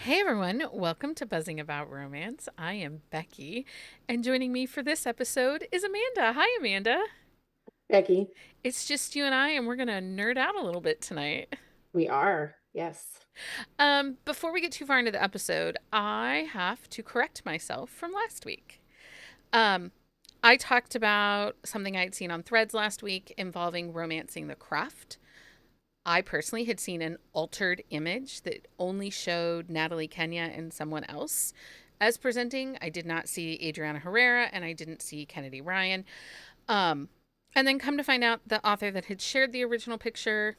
Hey everyone, welcome to Buzzing About Romance. I am Becky, and joining me for this episode is Amanda. Hi, Amanda. Becky, It's just you and I, and we're going to nerd out a little bit tonight. we are. Yes. Before we get too far into the episode, I have to correct myself from last week. Um, I talked about something I'd seen on Threads last week involving romancing the craft. I personally had seen an altered image that only showed Natalie Kenya and someone else as presenting. I did not see Adriana Herrera and I didn't see Kennedy Ryan. Um, and then come to find out the author that had shared the original picture,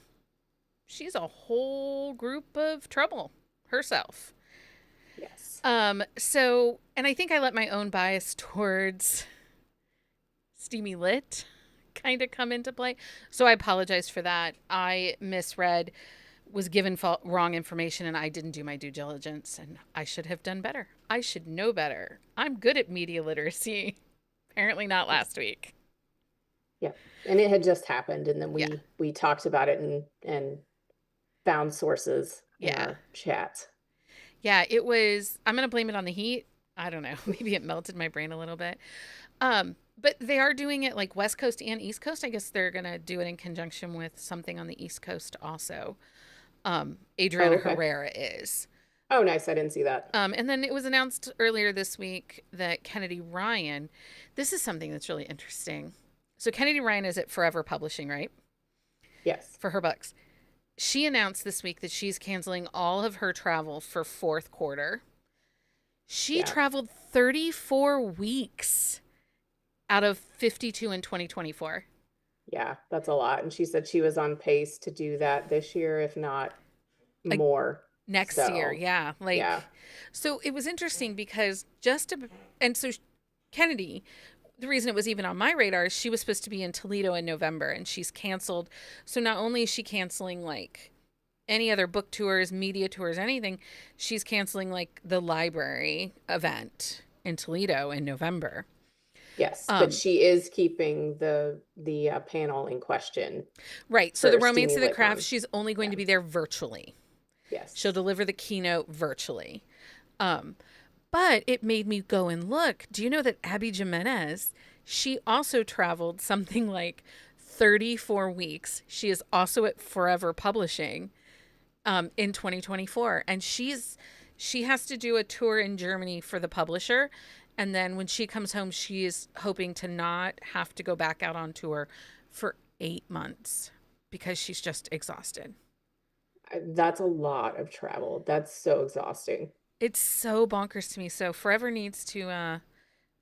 she's a whole group of trouble herself. Yes. And I think I let my own bias towards steamy lit kind of come into play. So I apologize for that. I misread, was given wrong information, and I didn't do my due diligence, and I should have done better. I should know better. I'm good at media literacy. Apparently not last week. Yeah. And it had just happened, and then Yeah. we talked about it and found sources in Yeah. our chat. Yeah, it was, I'm going to blame it on the heat. I don't know. Maybe it melted my brain a little bit. But they are doing it like West Coast and East Coast. I guess they're going to do it in conjunction with something on the East Coast also. Oh, Adriana okay. Herrera is. Oh, nice. I didn't see that. And then it was announced earlier this week that Kennedy Ryan, this is something that's really interesting. So Kennedy Ryan is at Forever Publishing, right? Yes. For her books. She announced this week that she's canceling all of her travel for fourth quarter. She Yeah. traveled 34 weeks out of 52 in 2024. Yeah. That's a lot. And she said she was on pace to do that this year, if not Like more. next year, So, yeah. yeah. So it was interesting because and so Kennedy, the reason it was even on my radar is she was supposed to be in Toledo in November and she's canceled. So not only is she canceling like any other book tours, media tours, anything, she's canceling like the library event in Toledo in November. Yes. But Um, she is keeping the panel in question right. So the for Romance Steamy of the Craft, LitCon. she's only going Yeah. to be there virtually. She'll Yes. deliver the keynote virtually. Um, but it made me go and look. Do you know that Abby Jimenez, she also traveled something like 34 weeks. She is also at Forever Publishing in 2024. And she has to do a tour in Germany for the publisher. And then when she comes home, she is hoping to not have to go back out on tour for 8 months because she's just exhausted. That's a lot of travel. That's so exhausting. It's so bonkers to me. So Forever needs to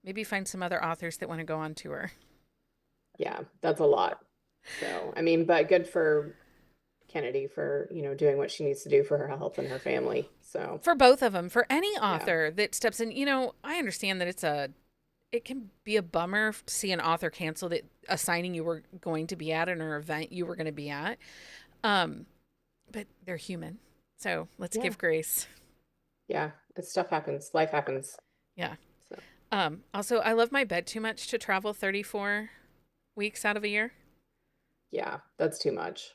maybe find some other authors that want to go on tour. Yeah, that's a lot. So, I mean, but good for Kennedy for, doing what she needs to do for her health and her family. So, For both of them, for any yeah. author that steps in, I understand that it can be a bummer to see an author cancel a signing you were going to be at or an event you were going to be at. Um, but they're human. So let's Yeah. give grace. Yeah. Stuff happens. Life happens. Yeah. So, Also, I love my bed too much to travel 34 weeks out of a year. yeah, that's too much.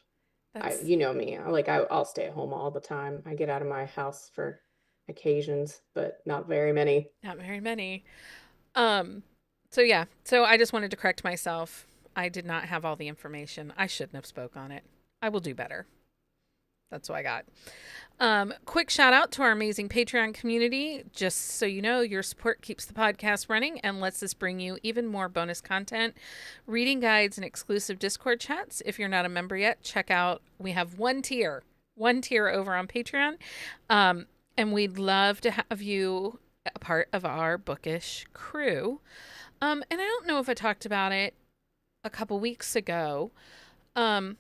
That's You know me. I'll stay at home all the time. I get out of my house for occasions, but not very many. not very many. Um, so yeah, so I just wanted to correct myself. I did not have all the information. I shouldn't have spoke on it. I will do better. That's what I got. Quick shout out to our amazing Patreon community. Just so you know, your support keeps the podcast running and lets us bring you even more bonus content, reading guides, and exclusive Discord chats. If you're not a member yet, check out. We have one tier over on Patreon, and we'd love to have you a part of our bookish crew. And I don't know if I talked about it a couple weeks ago. Um,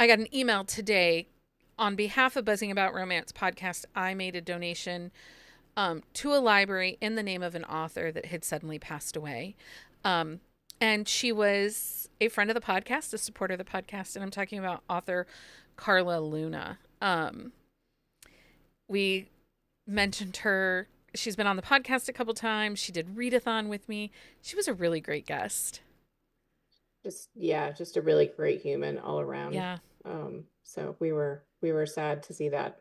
I got an email today on behalf of Buzzing About Romance podcast. I made a donation to a library in the name of an author that had suddenly passed away. Um, and she was a friend of the podcast, a supporter of the podcast. And I'm talking about author Carla Luna. We mentioned her. She's been on the podcast a couple times. She did readathon with me. She was a really great guest. Yeah, just a really great human all around. Yeah. So we were sad to see that.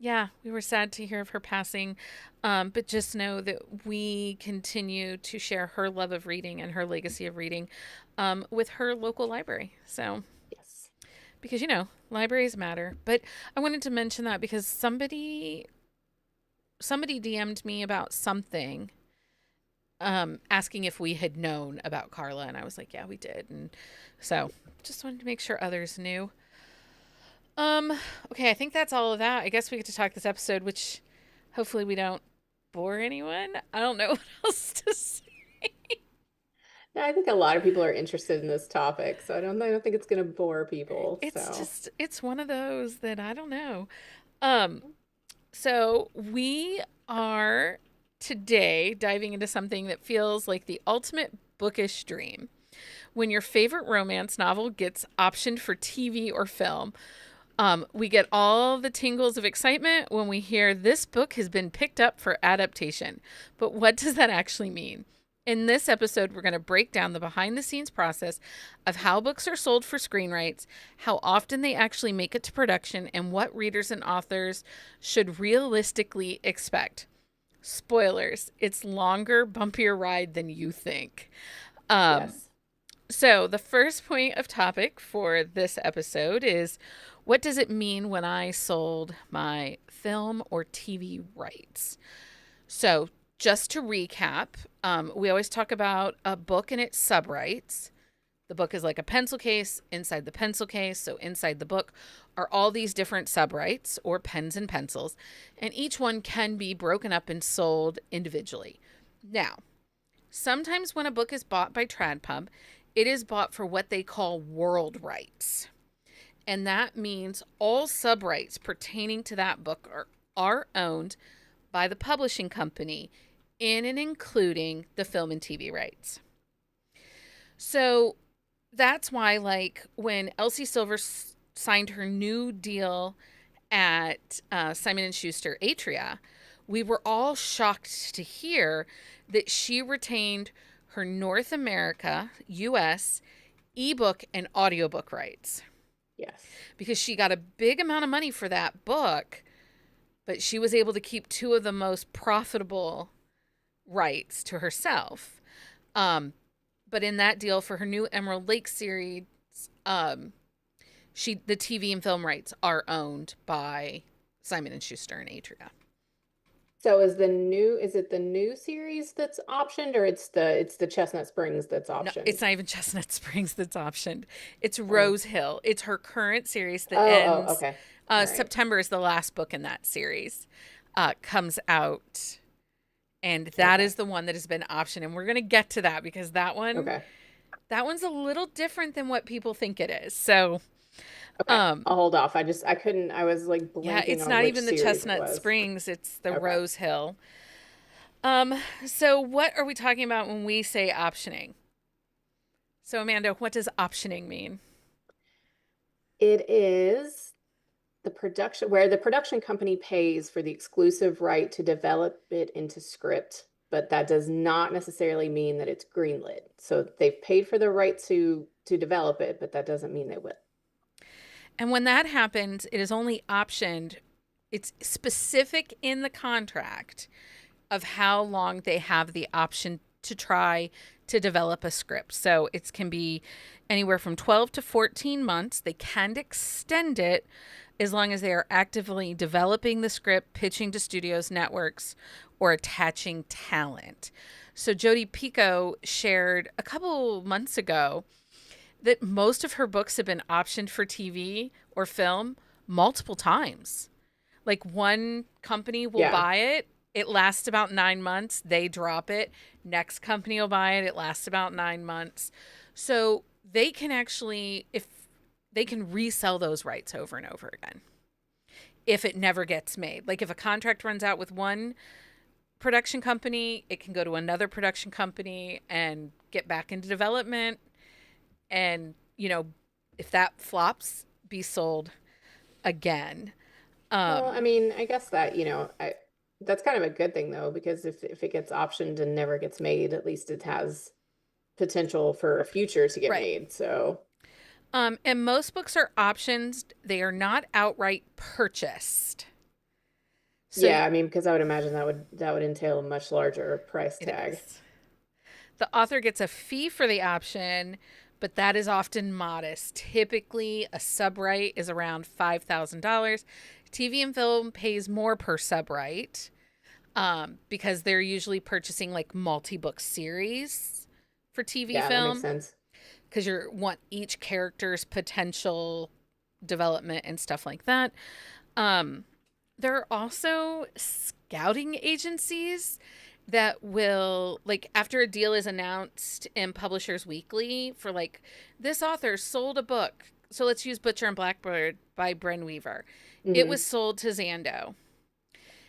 Yeah, we were sad to hear of her passing, but just know that we continue to share her love of reading and her legacy of reading with her local library. So, Yes. because libraries matter. But I wanted to mention that because somebody DM'd me about something, asking if we had known about Carla, and I was like, yeah, we did, and so just wanted to make sure others knew. Um, okay, I think that's all of that. I guess we get to talk this episode, which hopefully we don't bore anyone. I don't know what else to say. Yeah, I think a lot of people are interested in this topic, so I don't think it's going to bore people. So, It's one of those that I don't know. Um, so we are today diving into something that feels like the ultimate bookish dream. When your favorite romance novel gets optioned for TV or film, we get all the tingles of excitement when we hear this book has been picked up for adaptation. But what does that actually mean? In this episode, we're going to break down the behind the scenes process of how books are sold for screen rights, how often they actually make it to production, and what readers and authors should realistically expect. Spoilers, it's longer, bumpier ride than you think. Um, yes. so, the first point of topic for this episode is what does it mean when I sold my film or TV rights? So, just to recap, we always talk about a book and its subrights. The book is like a pencil case inside the pencil case. So, inside the book are all these different subrights or pens and pencils, and each one can be broken up and sold individually. Now, sometimes when a book is bought by TradPub, it is bought for what they call world rights. And that means all subrights pertaining to that book are owned by the publishing company, in and including the film and TV rights. So that's why, like, when Elsie Silver signed her new deal at Simon and Schuster Atria, we were all shocked to hear that she retained her North America, US, ebook and audiobook rights Yes. because she got a big amount of money for that book, but she was able to keep two of the most profitable rights to herself. Um, but in that deal for her new Emerald Lake series, um, the TV and film rights are owned by Simon and Schuster and Atria. So is it the new series that's optioned, or it's the Chestnut Springs that's No, it's optioned? not even Chestnut Springs that's optioned. It's Oh. Rose Hill. It's her current series that Oh, ends. okay. All right. September is the last book in that series. Comes out, and that Okay. is the one that has been optioned. And we're gonna get to that because Okay. that one's a little different than what people think it is. So, Okay. um, I'll hold off. I was like yeah, blanking it's on not which even the series it Chestnut was. Springs. It's the Okay. Rose Hill. So what are we talking about when we say optioning? So, Amanda, what does optioning mean? It is where the production company pays for the exclusive right to develop it into script, but that does not necessarily mean that it's greenlit. So they've paid for the right to develop it, but that doesn't mean they will. And when that happens, it is only optioned, it's specific in the contract of how long they have the option to try to develop a script. So it can be anywhere from 12 to 14 months. They can extend it as long as they are actively developing the script, pitching to studios, networks, or attaching talent. So Jodi Picoult shared a couple months ago that most of her books have been optioned for TV or film multiple times. Like one company will Yeah. buy it, it lasts about 9 months, they drop it. Next company will buy it, it lasts about 9 months. So they can actually, if they can resell those rights over and over again if it never gets made. Like if a contract runs out with one production company, it can go to another production company and get back into development. And, if that flops, be sold again. Well, Um, I mean, I guess that, that's kind of a good thing though, because if it gets optioned and never gets made, at least it has potential for a future to get right. made. So, And most books are options, they are not outright purchased. So Yeah, I mean, because I would imagine that would entail a much larger price it tag. is. The author gets a fee for the option, but that is often modest. Typically, a subright is around $5,000. TV and film pays more per subright because they're usually purchasing like multi-book series for TV Yeah, that makes film sense. because you want each character's potential development and stuff like that. Um, there are also scouting agencies that will, like, after a deal is announced in Publishers Weekly for, like, this author sold a book. So let's use Butcher and Blackbird by Bren Weaver. It Hmm. was sold to Zando.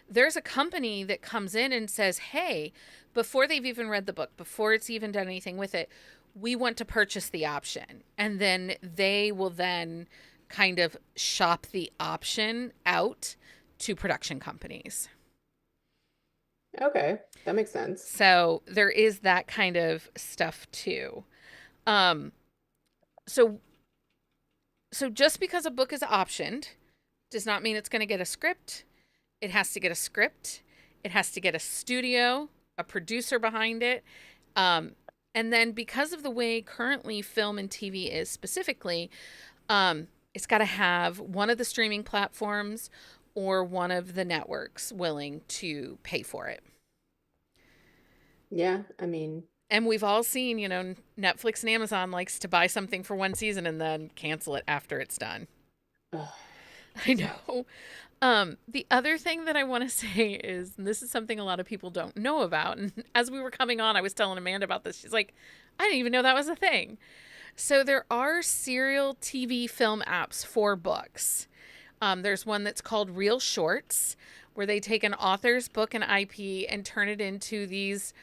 There's a company that comes in and says, hey, before they've even read the book, before it's even done anything with it, we want to purchase the option. And then they will then kind of shop the option out to production companies. Okay, that makes sense. So there is that kind of stuff too. Um, so so just because a book is optioned does not mean it's going to get a script. It has to get a script. It has to get a studio, a producer behind it. Um, and then because of the way currently film and TV is specifically, it's got to have one of the streaming platforms or one of the networks willing to pay for it. Yeah, I mean, And we've all seen, Netflix and Amazon likes to buy something for one season and then cancel it after it's done. ugh, I yeah. know. The other thing that I want to say is, and this is something a lot of people don't know about. And as we were coming on, I was telling Amanda about this. She's like, I didn't even know that was a thing. So there are serial TV film apps for books. There's one that's called Real Shorts, where they take an author's book and IP and turn it into these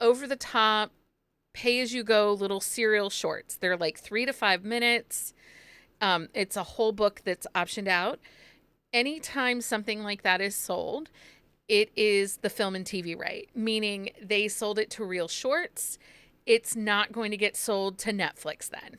over the top, pay as you go little serial shorts. They're like 3 to 5 minutes. It's a whole book that's optioned out. Anytime something like that is sold, it is the film and TV right, meaning they sold it to Real Shorts. It's not going to get sold to Netflix then.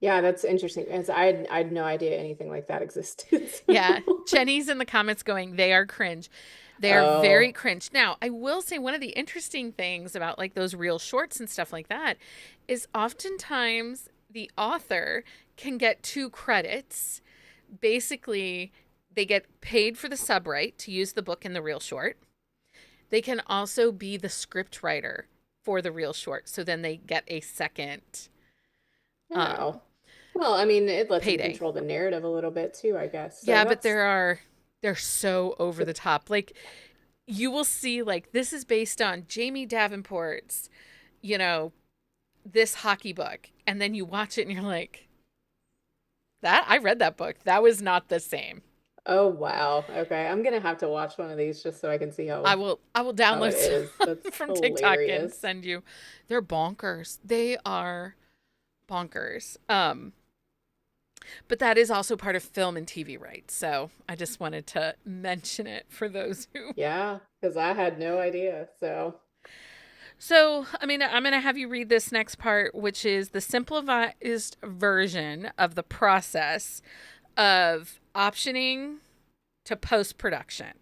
Yeah, that's interesting. As I had no idea anything like that existed. Yeah. So. Jenny's in the comments going, they are cringe. They are very Oh, cringe. Now, I will say one of the interesting things about like those Real Shorts and stuff like that is oftentimes the author can get two credits. Basically, they get paid for the subright to use the book in the Real Short. They can also be the script writer for the Real Short. So then they get a second um, oh. Well, I mean, it lets them payday. control the narrative a little bit too, I guess. So Yeah, but that's they're so over the top. Like you will see like this is based on Jamie Davenport's, you know, this hockey book. And then you watch it and you're like, that I read that book. That was not the same. oh wow. Okay, I'm gonna have to watch one of these just so I can see I will how download it is. some That's from TikTok and hilarious. send you. They're bonkers. They are bonkers. But that is also part of film and TV rights. So I just wanted to mention it for those who. Yeah, because I had no idea. So So, I mean, I'm going to have you read this next part, which is the simplified version of the process of optioning to post production.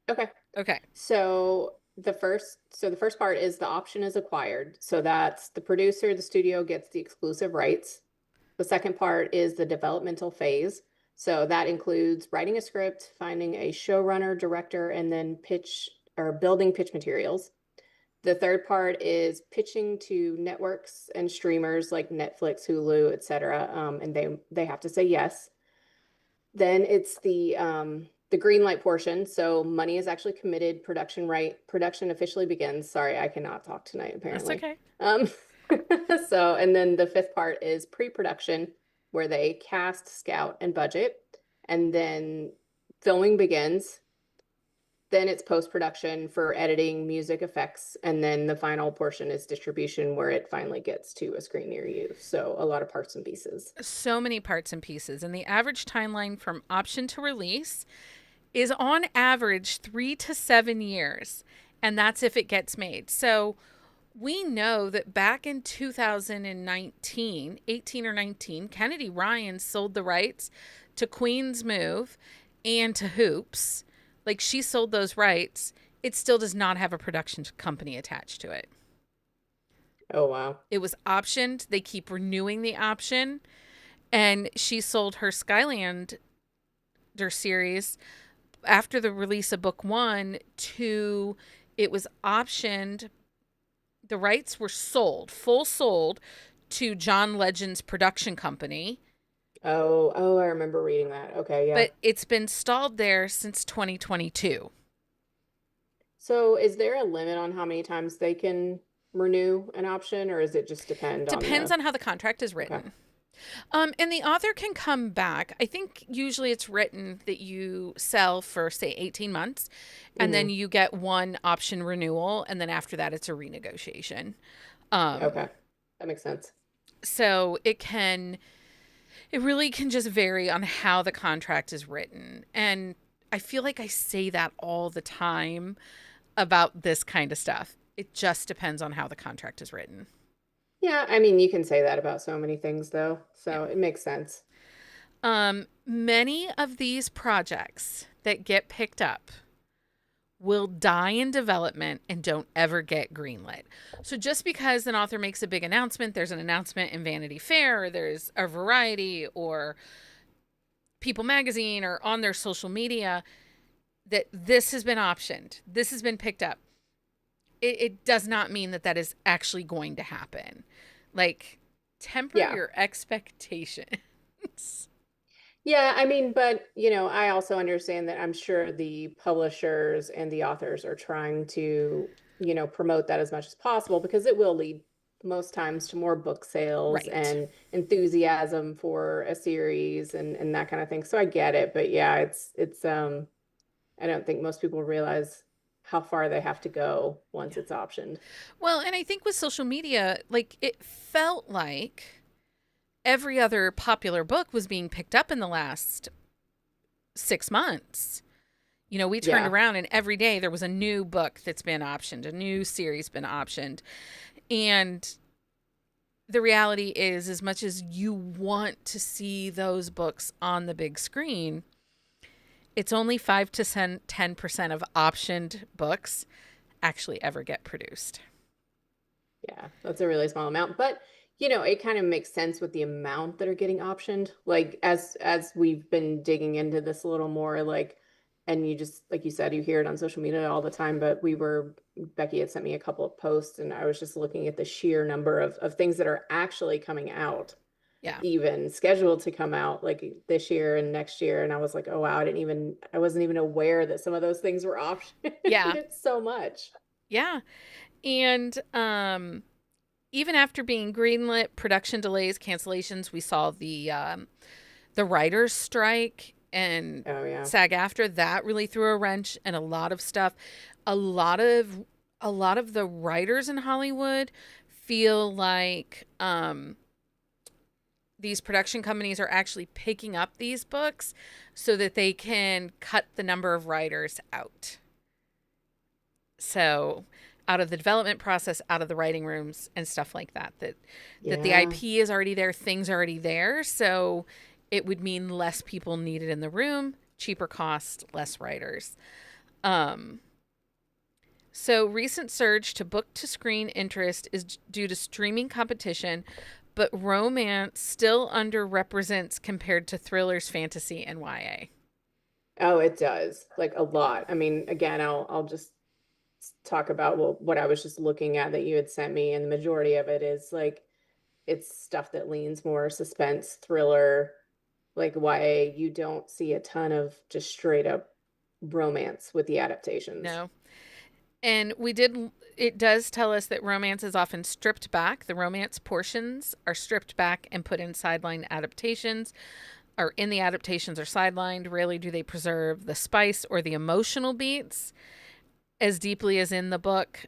okay. Okay. So the first part is the option is acquired. So that's the producer, the studio gets the exclusive rights. The second part is the developmental phase. So that includes writing a script, finding a showrunner, director, and then pitch or building pitch materials. The third part is pitching to networks and streamers like Netflix, Hulu, etc. And they have to say yes. Then it's the green light portion. So money is actually committed, production officially begins. Sorry, I cannot talk tonight, That's apparently. okay. Um, so, and then the fifth part is pre-production, where they cast, scout, and budget. And then filming begins. Then it's post-production for editing, music effects, and then the final portion is distribution, where it finally gets to a screen near you. So a lot of parts and pieces. So many parts and pieces. And the average timeline from option to release is on average 3 to 7 years. And that's if it gets made. So we know that back in 2019, 18 or 19, Kennedy Ryan sold the rights to Queen's Move and to Hoops Like, she sold those rights. It still does not have a production company attached to it. Oh, wow. It was optioned. They keep renewing the option. And she sold her Skylander series after the release of book one to, it was optioned. The rights were sold, full sold to John Legend's production company. Oh, I remember reading that. Okay, yeah. But it's been stalled there since 2022. So is there a limit on how many times they can renew an option, or is it just depend on Depends the... on how the contract is Okay. written. And the author can come back. I think usually it's written that you sell for, say, 18 months, and then Hmm. you get one option renewal, and then after that, it's a renegotiation. Um, Okay. That makes sense. so it really can just vary on how the contract is written. And I feel like I say that all the time about this kind of stuff. It just depends on how the contract is written. Yeah, I mean, you can say that about so many things, though, Yeah. so it makes sense. Many of these projects that get picked up will die in development and don't ever get greenlit. So just because an author makes a big announcement, there's an announcement in Vanity Fair, or there's a Variety or People Magazine or on their social media that this has been optioned, this has been picked up. It does not mean that that is actually going to happen. Like, temper Yeah. your expectations. Yeah, I mean, but I also understand that I'm sure the publishers and the authors are trying to, promote that as much as possible because it will lead most times to more book sales Right. and enthusiasm for a series and that kind of thing. So I get it, but yeah, it's I don't think most people realize how far they have to go once Yeah. it's optioned. Well, and I think with social media, like, it felt like every other popular book was being picked up in the last 6 months. We turned Yeah. around and every day there was a new book that's been optioned, a new series been optioned. And the reality is, as much as you want to see those books on the big screen, it's only 5 to 10% of optioned books actually ever get produced. Yeah, that's a really small amount, but it kind of makes sense with the amount that are getting optioned. Like as we've been digging into this a little more, like, and you just like you said, you hear it on social media all the time, but Becky had sent me a couple of posts and I was just looking at the sheer number of things that are actually coming out, Yeah. even scheduled to come out like this year and next year. And I was like, oh wow, I wasn't even aware that some of those things were optioned. Yeah. It's so much. Yeah. And even after being greenlit, production delays, cancellations, we saw the writers strike and Oh yeah. SAG-AFTRA. That really threw a wrench in a lot of stuff. A lot of the writers in Hollywood feel like these production companies are actually picking up these books so that they can cut the number of writers out. So out of the development process, out of the writing rooms and stuff like that, that the Yeah. IP is already there, things are already there. So it would mean less people needed in the room, cheaper cost, less writers. Um, so recent surge to book to screen interest is due to streaming competition, but romance still underrepresents compared to thrillers, fantasy, and YA. Oh, it does. Like a lot. I mean, again, I'll just talk about what I was just looking at that you had sent me, and the majority of it is like it's stuff that leans more suspense, thriller, like YA. You don't see a ton of just straight up romance with the adaptations. No. And it does tell us that romance is often stripped back. The romance portions are stripped back and put in sideline adaptations, or in the adaptations are sidelined. Rarely do they preserve the spice or the emotional beats as deeply as in the book.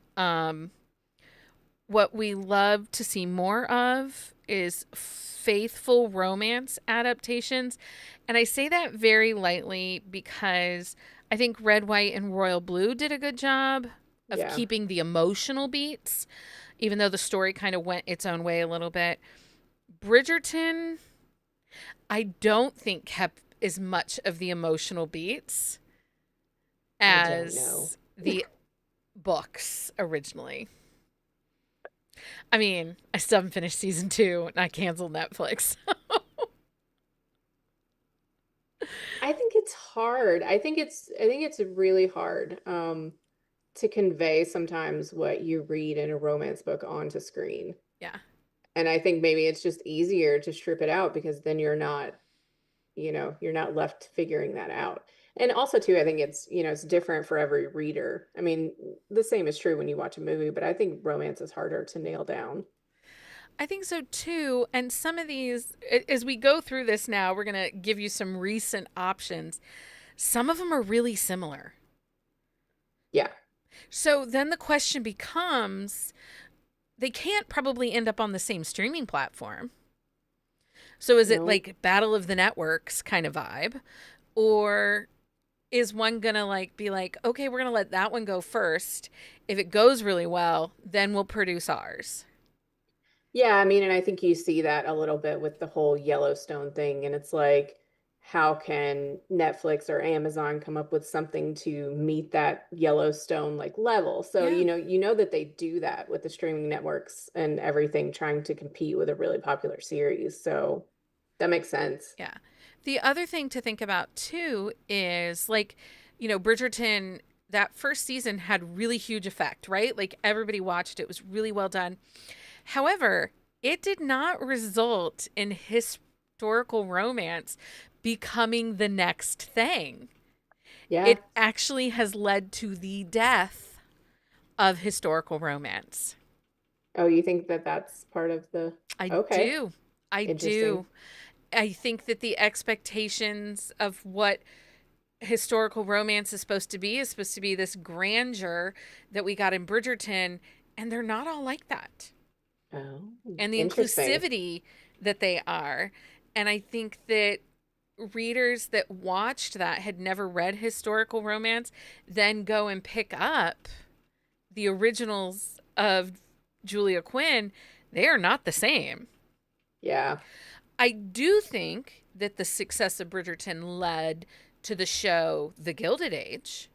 What we love to see more of is faithful romance adaptations. And I say that very lightly because I think Red, White, and Royal Blue did a good job of Yeah. keeping the emotional beats, even though the story kind of went its own way a little bit. Bridgerton, I don't think kept as much of the emotional beats I don't know. as the books originally. I mean, I still haven't finished season 2 and I canceled Netflix. I think it's hard. I think it's really hard to convey sometimes what you read in a romance book onto screen. Yeah. And I think maybe it's just easier to strip it out because then you're not left figuring that out. And also too, I think it's different for every reader. I mean, the same is true when you watch a movie, but I think romance is harder to nail down. I think so too. And some of these, as we go through this now, we're going to give you some recent options. Some of them are really similar. Yeah. So then the question becomes they can't probably end up on the same streaming platform. So is it No. like Battle of the Networks kind of vibe? Or is one going to like be like, okay, we're going to let that one go first. If it goes really well, then we'll produce ours. Yeah, I mean, and I think you see that a little bit with the whole Yellowstone thing. And it's like, how can Netflix or Amazon come up with something to meet that Yellowstone like level? So, Yeah. you know that they do that with the streaming networks and everything, trying to compete with a really popular series. So that makes sense. Yeah. The other thing to think about too is like, Bridgerton, that first season had really huge effect, right? Like everybody watched it, was really well done. However, it did not result in historical romance becoming the next thing. Yeah. It actually has led to the death of historical romance. Oh, you think that that's part of the, I okay, do. I interesting. do. I think that the expectations of what historical romance is supposed to be this grandeur that we got in Bridgerton, and they're not all like that. Oh, And the interesting. inclusivity that they are. And I think that readers that watched that had never read historical romance then go and pick up the originals of Julia Quinn. They are not the same. Yeah. I do think that the success of Bridgerton led to the show The Gilded Age.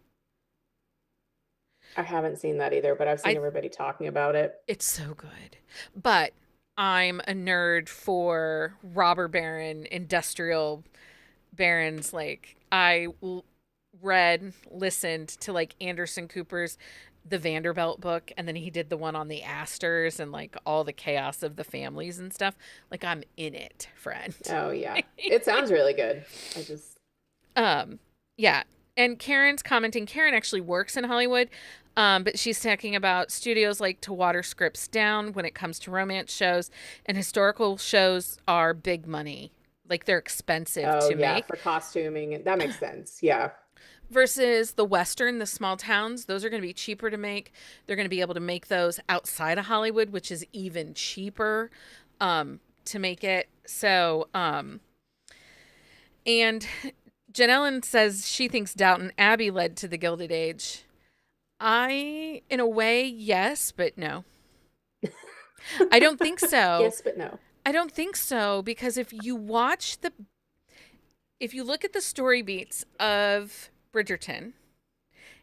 I haven't seen that either, but I've seen I everybody talking about it. It's so good. But I'm a nerd for robber baron, industrial barons. Like read, listened to like Anderson Cooper's The Vanderbilt book, and then he did the one on the Astors and like all the chaos of the families and stuff. Like I'm in it, friend. Oh yeah. It sounds really good. I just um, yeah. And Karen's commenting. Karen actually works in Hollywood, but she's talking about studios like to water scripts down when it comes to romance shows, and historical shows are big money. Like they're expensive oh to yeah, make for costuming and that makes sense. Yeah. versus the Western, the small towns. Those are going to be cheaper to make. They're going to be able to make those outside of Hollywood, which is even cheaper to make it. And Jen Ellen says she thinks Downton Abbey led to the Gilded Age. In a way, yes, but no. I don't think so. Yes, but no. I don't think so because if you look at the story beats of Bridgerton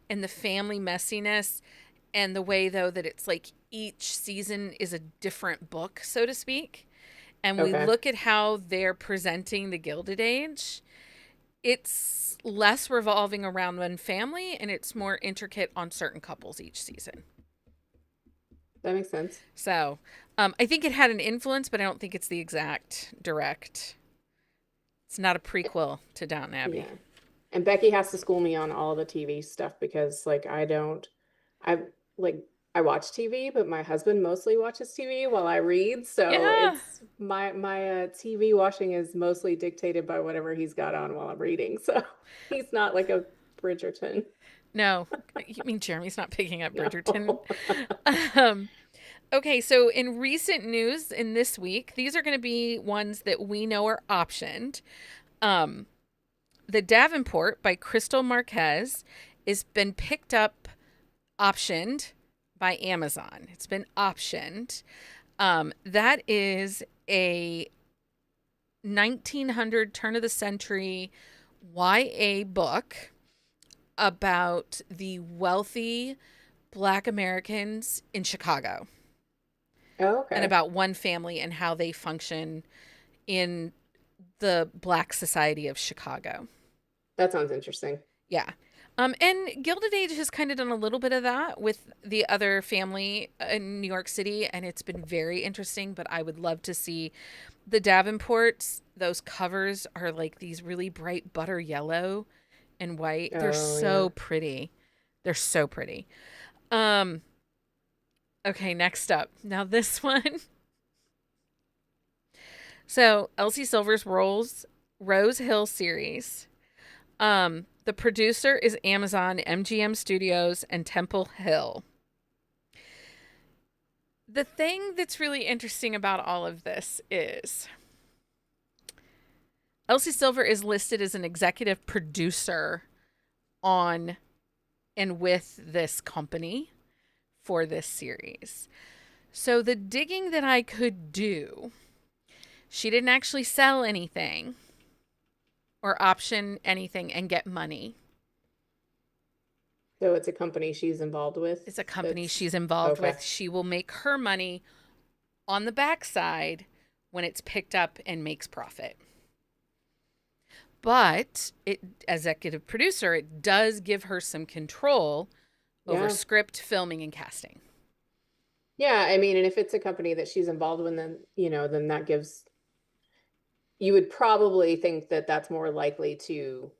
and the family messiness and the way though that it's like each season is a different book, so to speak, and we Okay. look at how they're presenting the Gilded Age, it's less revolving around one family and it's more intricate on certain couples each season. That makes sense. So I think it had an influence, but I don't think it's the exact direct. It's not a prequel to Downton Abbey. Yeah. And Becky has to school me on all the TV stuff because like I like I watch TV, but my husband mostly watches TV while I read. So Yeah. it's my TV watching is mostly dictated by whatever he's got on while I'm reading. So he's not like a Bridgerton. No, you mean Jeremy's not picking up Bridgerton? No. Um, okay, so in recent news in this week, these are going to be ones that we know are optioned. Um, The Davenport by Crystal Marquez has been picked up, optioned by Amazon. It's been optioned. That is a 1900 turn of the century YA book about the wealthy Black Americans in Chicago Oh, and okay. about one family and how they function in the Black society of Chicago. That sounds interesting. Yeah. And Gilded Age has kind of done a little bit of that with the other family in New York City, and it's been very interesting. But I would love to see the Davenports. Those covers are like these really bright butter yellow and white. They're Oh, so yeah. pretty. They're so pretty. Um, okay, next up. Now this one. So Elsie Silver's Rose Hill series. The producer is Amazon, MGM Studios, and Temple Hill. The thing that's really interesting about all of this is Elsie Silver is listed as an executive producer on and with this company for this series. So the digging that I could do, she didn't actually sell anything or option anything and get money. So it's a company she's involved with It's a company that's she's involved okay. with. She will make her money on the backside when it's picked up and makes profit. But it, as executive producer, it does give her some control over Yeah. script, filming, and casting. Yeah, I mean, and if it's a company that she's involved with, then, then that gives, you would probably think that that's more likely to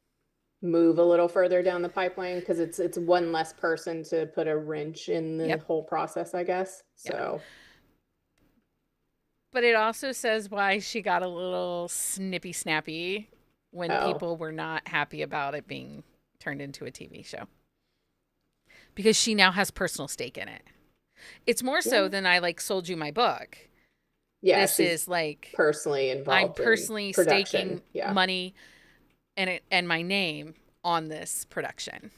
move a little further down the pipeline because it's one less person to put a wrench in the Yep. whole process, I guess. Yeah. So, But it also says why she got a little snippy snappy when oh, people were not happy about it being turned into a TV show. Because she now has personal stake in it. It's more so yeah. than I like sold you my book. Yeah, This she's is like personally I'm involved in personally production. staking Yeah. money and my name on this production.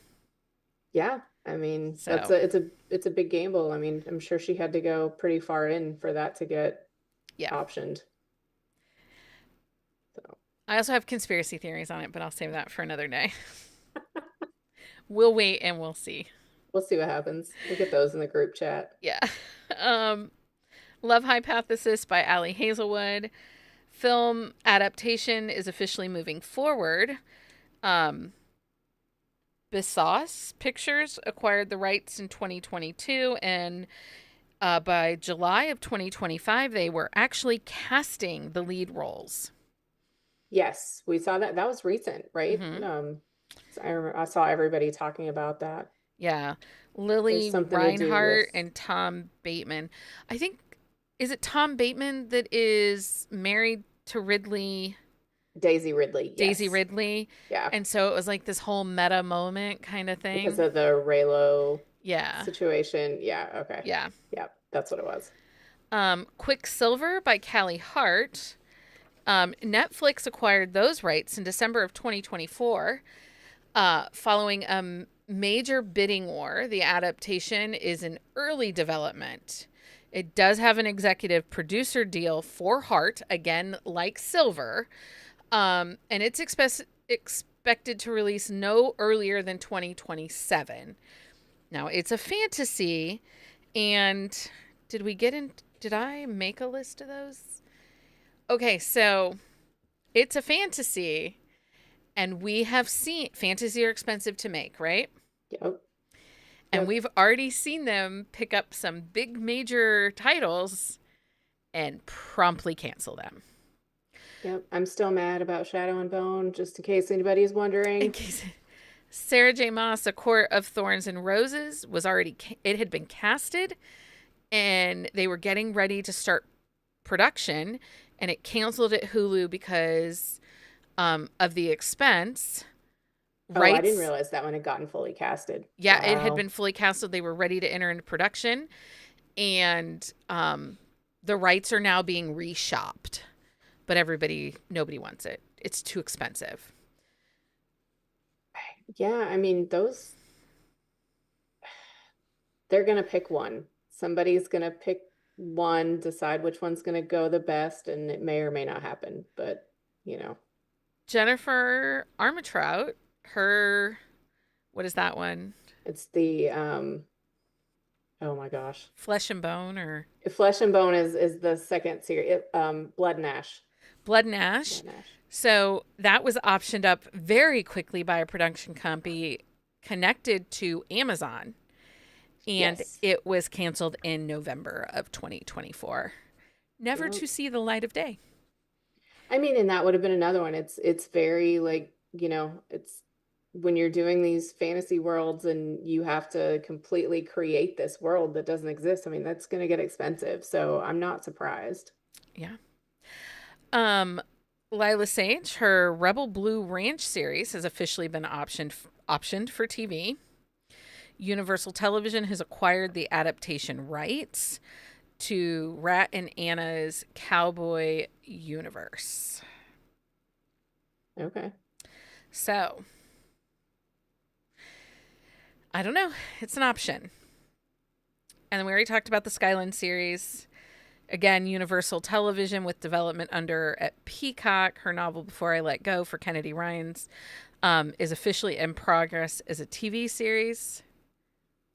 Yeah. I mean, So it's a big gamble. I mean, I'm sure she had to go pretty far in for that to get yeah. optioned. So, I also have conspiracy theories on it, but I'll save that for another day. We'll wait and we'll see. we'll see what happens. We'll get those in the group chat. Yeah. Um, Love Hypothesis by Ali Hazelwood. Film adaptation is officially moving forward. Um, Bissos Pictures acquired the rights in 2022, and by July of 2025, they were actually casting the lead roles. Yes, we saw that. That was recent, right? Mm-hmm. So I saw everybody talking about that. Yeah. There's Lily something to do Reinhart with and Tom Bateman. I think, is it Tom Bateman that is married to Daisy Ridley. Daisy Yes. Ridley? Yeah. And so it was like this whole meta moment kind of Because thing. of the Raylo Yeah. situation. Yeah. Okay. Yeah. Yeah. That's what it was. Quicksilver by Callie Hart. Netflix acquired those rights in December of 2024. Following a major bidding war, the adaptation is in early development. It does have an executive producer deal for Hart, again, like Silver, and it's expected to release no earlier than 2027. Now, it's a fantasy, and did we get in? Did I make a list of those? Okay, so it's a fantasy, and we have seen fantasy are expensive to make, right? Yep. And Yep. we've already seen them pick up some big major titles and promptly cancel them. Yep. I'm still mad about Shadow and Bone, just in case anybody's In wondering. case Sarah J. Maas, A Court of Thorns and Roses, was already it had been casted, and they were getting ready to start production, and it canceled at Hulu because of the expense. Oh, I didn't Rights, realize that one had gotten fully casted. yeah, it had Wow. been fully casted. They were ready to enter into production, and the rights are now being reshopped. But nobody wants it. It's too expensive. Yeah, I mean, they're gonna pick one. Somebody's gonna pick one, decide which one's gonna go the best, and it may or may not happen. But, you know, Jennifer Armentrout, her What is that one? It's the oh my gosh. Flesh and Bone or Flesh and Bone is the second series. Blood and Ash. Blood and Ash? Blood and Ash. So that was optioned up very quickly by a production company connected to Amazon, and Yes. it was canceled in November of 2024, never Well, to see the light of day. I mean, and that would have been another one. It's very like, it's when you're doing these fantasy worlds and you have to completely create this world that doesn't exist. I mean, that's going to get expensive. So I'm not surprised. Yeah. Um, Lila Sage, her Rebel Blue Ranch series has officially been optioned for TV. Universal Television has acquired the adaptation rights to Rat and Anna's Cowboy Universe. Okay. So, I don't know. It's an option. And then we already talked about the Skyline series. Again, Universal Television with development under at Peacock. Her novel Before I Let Go for Kennedy Rhines is officially in progress as a TV series.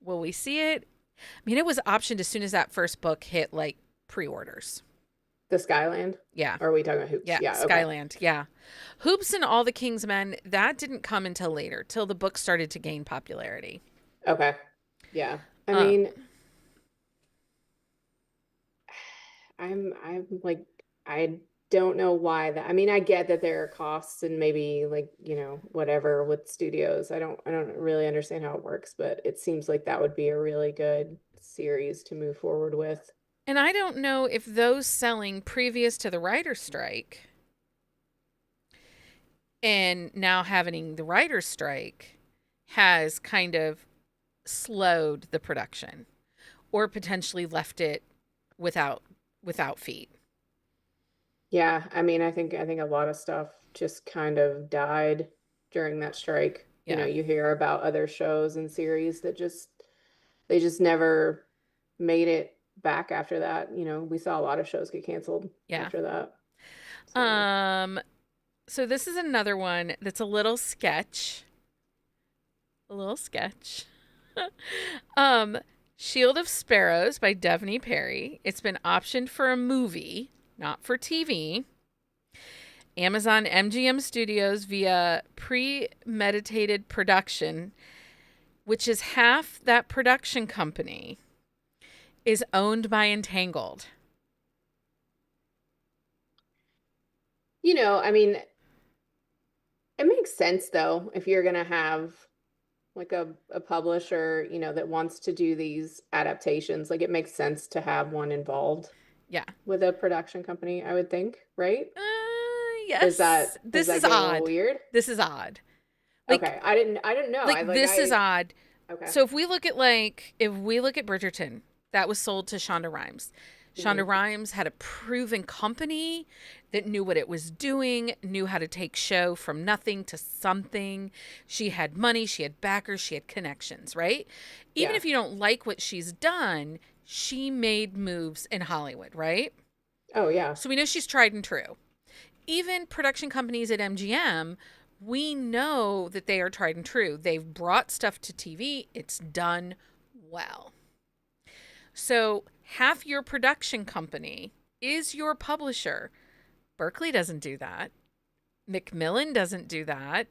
Will we see it? I mean, it was optioned as soon as that first book hit like pre-orders. The Skyland? Yeah. Or are we talking about Hoops? Yeah, Yeah, okay. Skyland. Yeah. Hoops and All the King's Men, that didn't come until later, till the book started to gain popularity. Okay. Yeah. I Um, mean, I'm like, I don't know why that. I mean, I get that there are costs and maybe like, whatever with studios. I don't really understand how it works, but it seems like that would be a really good series to move forward with. and I don't know if those selling previous to the writer's strike and now having the writer's strike has kind of slowed the production or potentially left it without feet. Yeah, I mean, I think a lot of stuff just kind of died during that strike. Yeah. You hear about other shows and series that they just never made it back after that. We saw a lot of shows get canceled Yeah. after that. So, Um so this is another one that's a little sketch. A little sketch. um Shield of Sparrows by Devney Perry. It's been optioned for a movie, not for TV. Amazon MGM Studios via premeditated production, which is half that production company, is owned by Entangled. I mean, it makes sense though if you're gonna have like a publisher, that wants to do these adaptations. Like it makes sense to have one involved Yeah. with a production company, I would think, right? Is Yes. that is This that is getting a little odd. weird? This is odd. Like Okay. I didn't know. I like this is I odd. okay. So if we look at Bridgerton, that was sold to Shonda Rhimes. Hmm. Shonda Rhimes had a proven company that knew what it was doing, knew how to take show from nothing to something. She had money, she had backers, she had connections, right? Even Yeah. if you don't like what she's done, she made moves in Hollywood, right? Oh yeah. So we know she's tried and true. Even production companies at MGM, we know that they are tried and true. They've brought stuff to TV, it's done well. So half your production company is your publisher. Berkeley doesn't do that. Macmillan doesn't do that.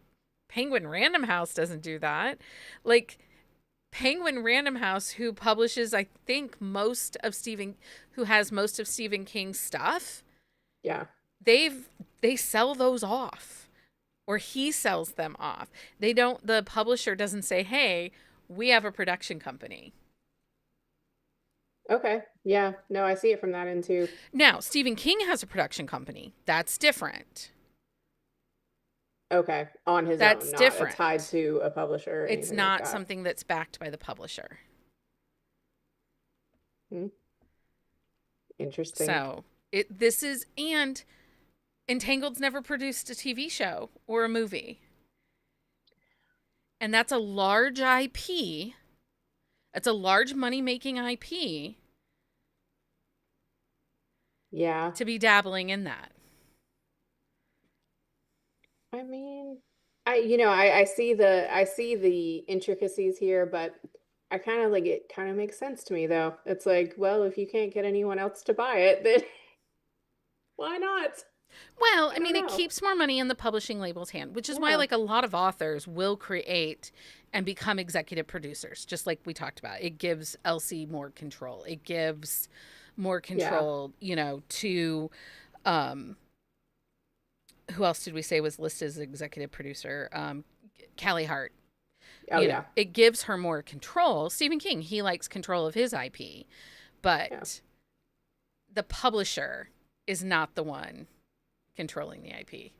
Penguin Random House doesn't do that. Like Penguin Random House, who publishes, I think, who has most of Stephen King's stuff, Yeah. they sell those off, or he sells them off. The publisher doesn't say, "Hey, we have a production company." Okay. Yeah. No, I see it from that end too. Now, Stephen King has a production company. That's different. Okay. On his own, That's not tied different. to a publisher or It's anything like not that. something that's backed by the publisher. Hmm. Interesting. So, this is and Entangled's never produced a TV show or a movie. And that's a large IP. It's a large money-making IP Yeah. to be dabbling in that. I mean, I see the intricacies here, but I kind of like it kind of makes sense to me though. It's like, well, if you can't get anyone else to buy it, then why not? Well, I I don't mean, it know. keeps more money in the publishing label's hand, which is why, Yeah. like, a lot of authors will create and become executive producers, just like we talked about. It gives Elsie more control. It gives more Yeah. control, to um, who else did we say was listed as executive producer? Callie Hart. Oh yeah. It gives her more control. Stephen King, he likes control of his IP, Yeah. but the publisher is not the one controlling the IP.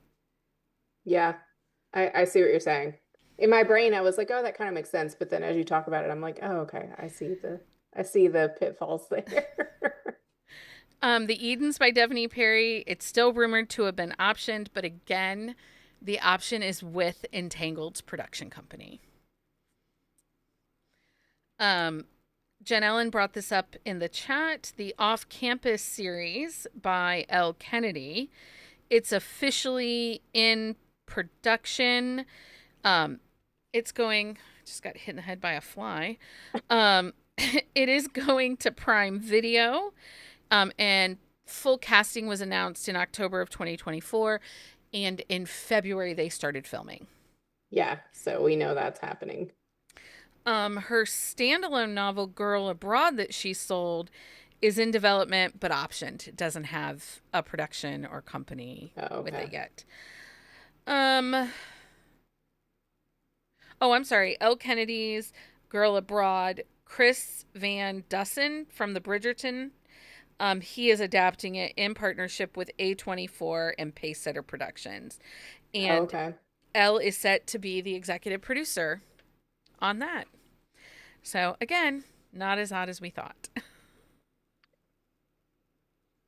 Yeah. I see what you're saying. In my brain, I was like, oh, that kind of makes sense. But then as you talk about it, I'm like, oh, okay. I see the pitfalls there. The Edens by Devaney Perry, it's still rumored to have been optioned, but again, the option is with Entangled's production company. Um, Jen Ellen brought this up in the chat. The Off Campus series by Elle Kennedy. It's officially in production. Um, it's going, just got hit in the head by a fly. It is going to Prime Video. And full casting was announced in October of 2024. And in February, they started filming. Yeah. So we know that's happening. Her standalone novel, Girl Abroad, that she sold is in development but optioned. It doesn't have a production or company Oh, with okay. it yet. Um, oh, I'm sorry. Elle Kennedy's Girl Abroad, Chris Van Dusen from the Bridgerton. He is adapting it in partnership with A24 and Pacesetter Productions. Oh, And okay. Elle is set to be the executive producer on that. So, again, not as odd as we thought.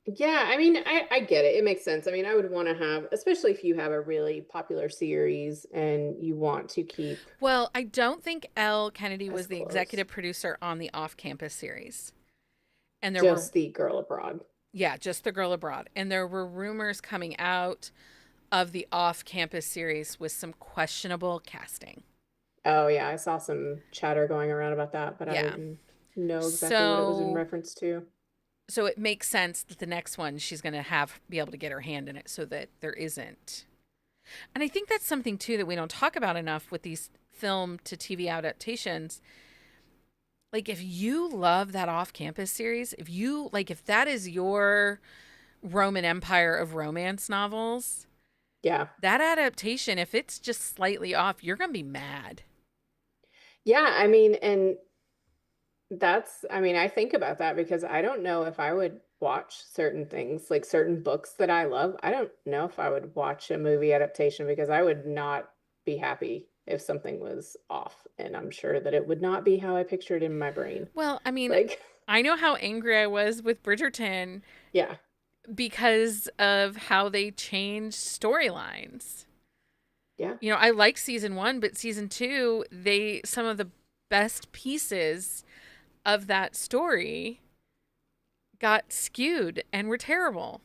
Yeah, I mean, I get it. It makes sense. I mean, I would want to have, especially if you have a really popular series and you want to keep Well, I don't think Elle Kennedy as was the close. executive producer on the Off Campus series. And there were, Just the girl abroad. yeah, just the Girl Abroad. And there were rumors coming out of the Off Campus series with some questionable casting. Oh yeah, I saw some chatter going around about that, but I Yeah. didn't know exactly what it was in So reference to. so it makes sense that the next one she's going to have be able to get her hand in it so that there isn't. And I think that's something too that we don't talk about enough with these film to TV adaptations. Like if you love that off-campus series, if that is your Roman Empire of romance novels, Yeah. that adaptation, if it's just slightly off, you're going to be mad. Yeah, I mean, and I mean, I think about that because I don't know if I would watch certain things, like certain books that I love. I don't know if I would watch a movie adaptation because I would not be happy if something was off. And I'm sure that it would not be how I pictured in my brain. Well, I mean, Like, I know how angry I was with Bridgerton yeah, because of how they changed storylines. yeah, I like season 1, but season 2, they some of the best pieces of that story got skewed and were terrible.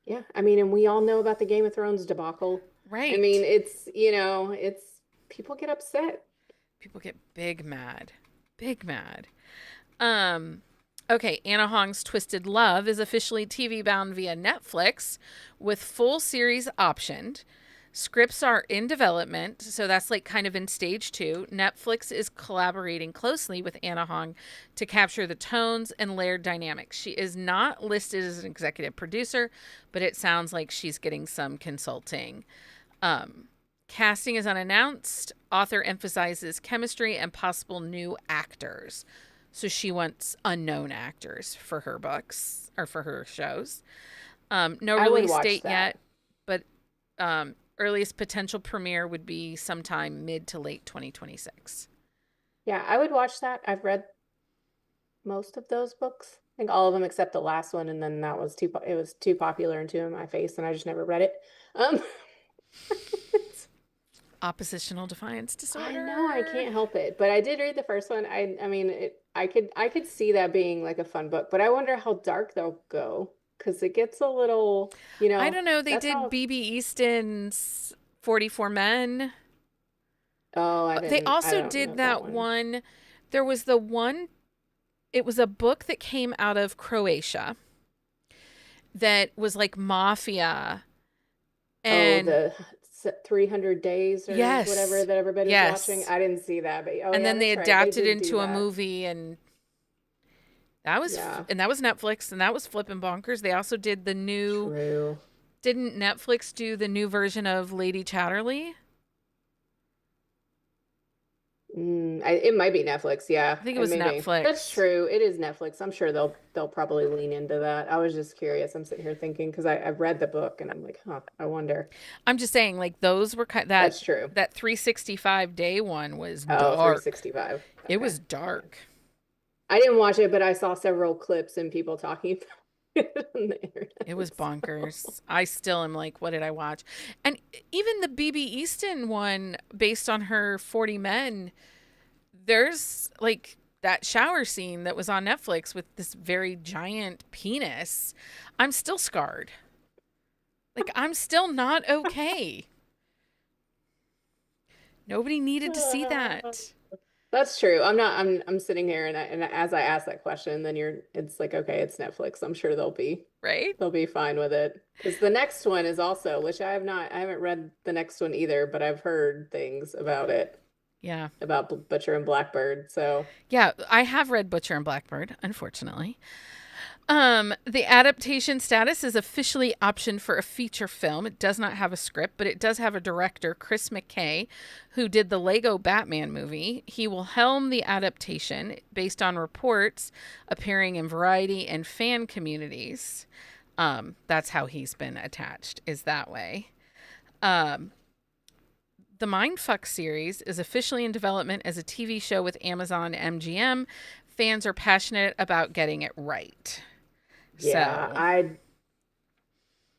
yeah. I mean, and we all know about the Game of Thrones debacle. I mean, Right. it's people get upset. People get big mad. Big mad. Um okay, Anna Hong's Twisted Love is officially TV bound via Netflix with full series optioned. Scripts are in development, so that's like kind of in stage 2. Netflix is collaborating closely with Anna Hong to capture the tones and layered dynamics. She is not listed as an executive producer, but it sounds like she's getting some consulting. Um, Casting is unannounced. Author emphasizes chemistry and possible new actors. So she wants unknown actors for her books or for her shows. No I would release watch date that. yet, but earliest potential premiere would be sometime mid to late 2026. Yeah, I would watch that. I've read most of those books. I think all of them except the last one, and then that was it was too popular and too in my face, and I just never read it. Um, Oppositional defiance I know I disorder. can't help it, but I did read the first one. I mean, I could see that being like a fun book, but I wonder how dark they'll go because it gets a little, I don't know. They that's did how BB Easton's 44 Men. Oh, They I also don't did know that that one. one. There was the one, it was a book that came out of Croatia that was like mafia. Oh, And the 300 days or whatever yes, that everybody's watching. yes. I didn't see that, but oh And yeah, then they that's right. They adapted did do into a that. movie, and Yeah, that was Netflix, and that was flipping bonkers. They also did the new, true. didn't Netflix do the new version of Lady Chatterley? It might be Netflix. Yeah, I think it and was maybe that's Netflix. true. It is Netflix. I'm sure they'll probably lean into that. I was just curious. I'm sitting here thinking because I've read the book and I'm like, huh, I wonder. I'm just saying, like those were That's true. that 365-day one was Oh, dark. 365. It Okay. was Yeah. dark, I didn't watch it, but I saw several clips and people talking about it on the it was internet. So. bonkers. I still am like, what did I watch? And even the BB Easton one, based on her 40 Men, there's like that shower scene that was on Netflix with this very giant penis. I'm still scarred. Like, I'm still not okay. Nobody needed to see that, That's true. I'm sitting here and as I ask that question, then it's like, okay, it's Netflix. I'm sure right? they'll be fine with it. Because the next one is also, which I haven't read the next one either, but I've heard things about it, Yeah. about Butcher and Blackbird. So, Yeah, I have read Butcher and Blackbird, unfortunately. The adaptation status is officially optioned for a feature film. It does not have a script, but it does have a director, Chris McKay, who did the Lego Batman movie. He will helm the adaptation based on reports appearing in Variety and fan communities. That's how he's been attached, is that way. Um, the Mindfuck series is officially in development as a TV show with Amazon MGM. Fans are passionate about getting it right. yeah, So,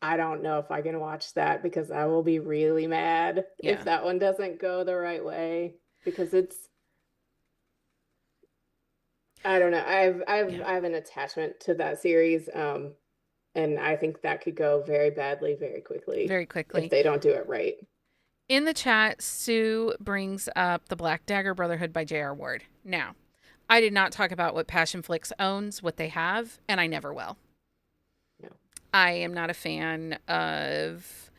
I don't know if I can watch that because I will be really mad if yeah. that one doesn't go the right way because I don't know. Yeah. I have an attachment to that series. And I think that could go very badly very quickly Very if quickly. they don't do it right. In the chat, Sue brings up The Black Dagger Brotherhood by J.R. Ward. Now, I did not talk about what Passion Flix owns, what they have, and I never will. No. I am not a fan of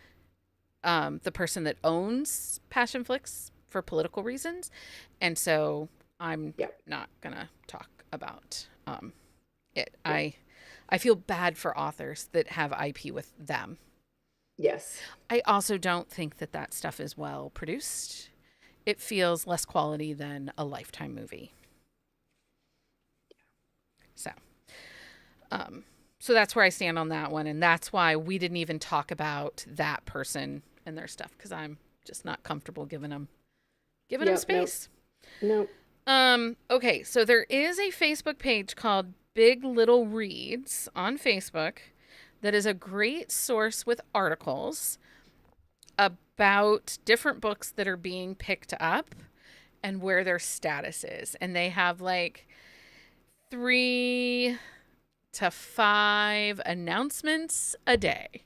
the person that owns Passion Flix for political reasons. And so I'm Yeah. not going to talk about it. Yeah. I feel bad for authors that have IP with them. Yes. I also don't think that that stuff is well produced. It feels less quality than a Lifetime movie. So, um, so that's where I stand on that one, and that's why we didn't even talk about that person and their stuff because I'm just not comfortable giving them Yep. Nope. space. Nope. Okay, so there is a Facebook page called Big Little Reads on Facebook that is a great source with articles about different books that are being picked up and where their status is. And they have like 3 to 5 announcements a day.